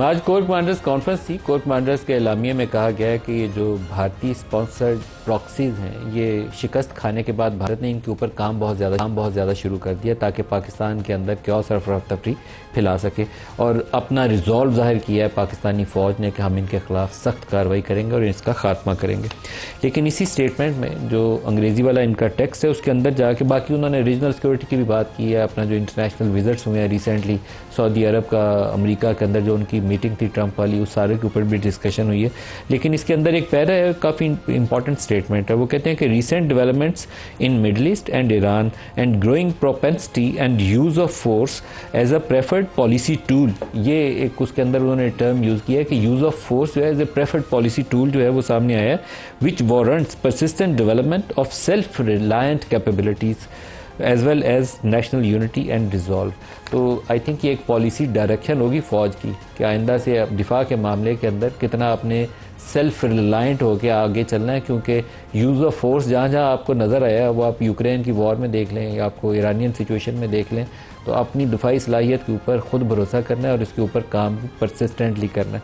आज core commanders conference थी। Core commanders के एलामिये में कहा गया है कि ये जो भारतीय स्पॉन्सर्ड प्रॉक्सीज हैं, ये शिकस्त खाने के बाद भारत ने इनके ऊपर काम बहुत ज़्यादा शुरू कर दिया ताकि पाकिस्तान के अंदर क्योस और अफरा तफरी फैला सके, और अपना रिजॉल्व जाहिर किया है पाकिस्तानी फ़ौज ने कि हम इनके खिलाफ सख्त कार्रवाई करेंगे और इसका खात्मा करेंगे। लेकिन इसी स्टेटमेंट में जो अंग्रेज़ी वाला इनका टेक्स्ट है, उसके अंदर जाके बाकी उन्होंने रीजनल सिक्योरिटी की भी बात की है। अपना जो इंटरनेशनल विजिट्स हुए हैं रिसेंटली, सऊदी अरब का अमेरिका के अंदर जो उनकी मीटिंग थी ट्रंप वाली, उस सारे के ऊपर भी डिस्कशन हुई है। लेकिन इसके अंदर एक पैरा है, काफ़ी इंपॉर्टेंट स्टेटमेंट है। वो कहते हैं कि recent developments in middle east and Iran and growing propensity and use of force as a preferred policy tool, ये एक उसके अंदर उन्होंने टर्म यूज़ किया है कि यूज़ ऑफ फोर्स जो है as a preferred policy tool जो है वो सामने आया है, which warrants persistent development of self reliant capabilities as well as national unity and resolve. तो आई थिंक ये एक पॉलिसी डायरेक्शन होगी फ़ौज की कि आइंदा से अब दिफा के मामले के अंदर कितना अपने सेल्फ रिलायंट होकर आगे चलना है, क्योंकि यूज़ ऑफ फोर्स जहाँ जहाँ आपको नज़र आया, वो आप यूक्रेन की वॉर में देख लें या आपको ईरानियन सिचुएशन में देख लें, तो अपनी दिफाई सलाहियत के ऊपर ख़ुद भरोसा करना है और इसके ऊपर काम परसिस्टेंटली करना है।